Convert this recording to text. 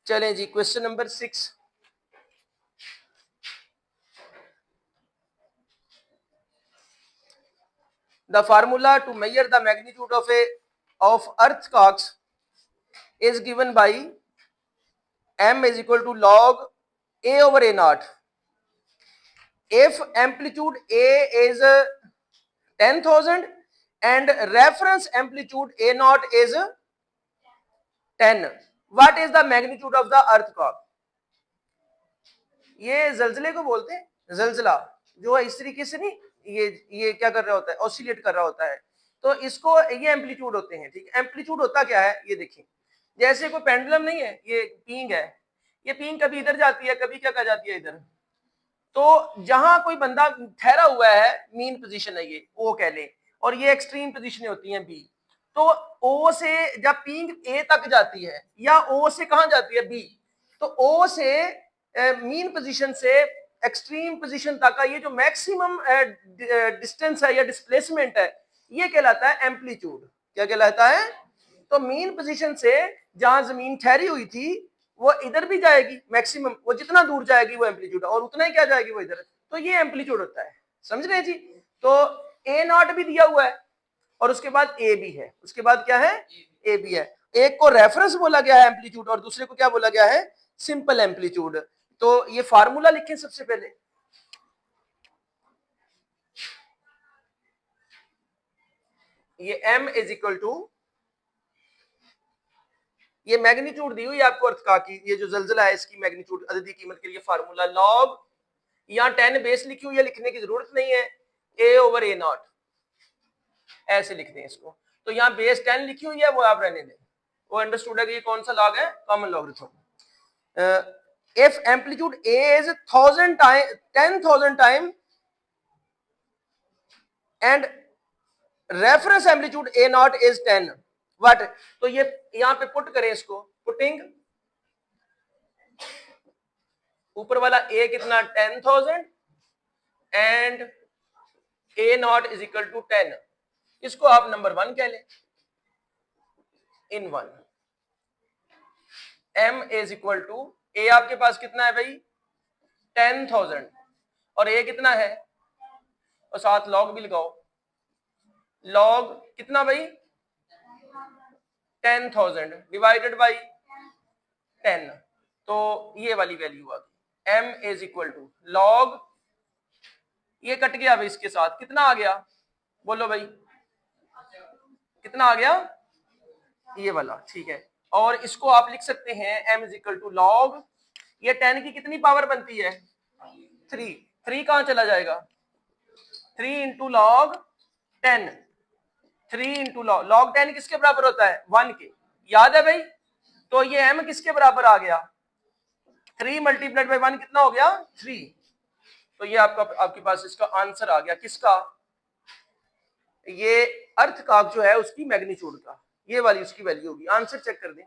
चलें जी, question number 6। The formula to measure the magnitude of earthquakes is given by m is equal to log a over a naught. If amplitude a is 10,000 and reference amplitude a naught is 10, what is the magnitude of the earthquake? ये जलजले को बोलते हैं, जलजला जो है इस तरीके से नहीं, ये क्या कर रहा होता है, ऑसिलेट कर रहा होता है, तो इसको ये एम्पलीट्यूड होते हैं। ठीक है, एम्पलीट्यूड होता क्या है ये देखिए, जैसे कोई पेंडुलम नहीं है, ये पींग है, ये पींग कभी इधर जाती है, कभी क्या कर जाती है इधर, तो जहां कोई बंदा ठहरा हुआ है, मीन पोजीशन है ये, ओ कह ले, और ये एक्सट्रीम पोजीशनें होती हैं बी, तो ओ से जब पींग ए तक जाती है, या ओ से कहां जाती है बी, तो ओ से मीन पोजीशन से एक्सट्रीम पोजीशन तक का ये जो मैक्सिमम डिस्टेंस है या डिस्प्लेसमेंट है, ये कहलाता है एम्पलीट्यूड। क्या कहलाता है? तो मीन पोजीशन से जहां जमीन ठहरी हुई थी वो इधर भी जाएगी, मैक्सिमम वो जितना दूर जाएगी वो एम्पलीट्यूड, और उतना ही क्या जाएगी वो इधर, तो ये एम्पलीट्यूड होता है। समझ रहे हैं जी? तो ए नॉट भी दिया हुआ है और उसके बाद ए भी है, उसके बाद क्या है, ए भी है। एक को रेफरेंस बोला गया है एम्पलीट्यूड और दूसरे को क्या बोला गया है, सिंपल एम्पलीट्यूड। तो ये फार्मूला लिखें सबसे पहले, ये m इज इक्वल टू, ये मैग्नीट्यूड दी हुई है आपको अर्थ का की, ये जो जलजला है इसकी मैग्नीट्यूड अददी कीमत के लिए फार्मूला लॉग, यहाँ 10 बेस लिखी हुई है, लिखने की जरूरत नहीं है, a ओवर a नॉट ऐसे लिखते हैं इसको। तो यहाँ बेस 10 लिखी हुई है वो आप रहने दें, वो अंडरस्टूड है कि ये कौन सा लॉग है, common logarithm. if amplitude a is 10,000 time and reference amplitude a naught is 10, what, तो ये यहां पे पुट करें इसको, पुटिंग ऊपर वाला a कितना 10,000 and a not is equal to 10, इसको आप नंबर 1 कह लें, इन 1 m is equal to, a आपके पास कितना है भाई 10,000 और a कितना है, और साथ लॉग भी लगाओ, लॉग कितना भाई 10,000 डिवाइडेड बाई 10, तो ये वाली वैल्यू आ गई, m is equal to log, ये कट गया भाई इसके साथ, कितना आ गया बोलो भाई, कितना आ गया, ये वाला। ठीक है, और इसको आप लिख सकते हैं m is equal to log, ये 10 की कितनी पावर बनती है 3, 3 कहां चला जाएगा, 3 इंटू लॉग 10, 3 इंटू लॉग 10 किसके बराबर होता है 1 के, याद है भाई, तो ये m किसके बराबर आ गया 3 मल्टीप्लाइड बाई 1 कितना हो गया 3, तो ये आपके पास इसका आंसर आ गया, किसका, ये अर्थ का जो है उसकी मैग्नीट्यूड का, ये वाली उसकी वैल्यू होगी। आंसर चेक कर दें,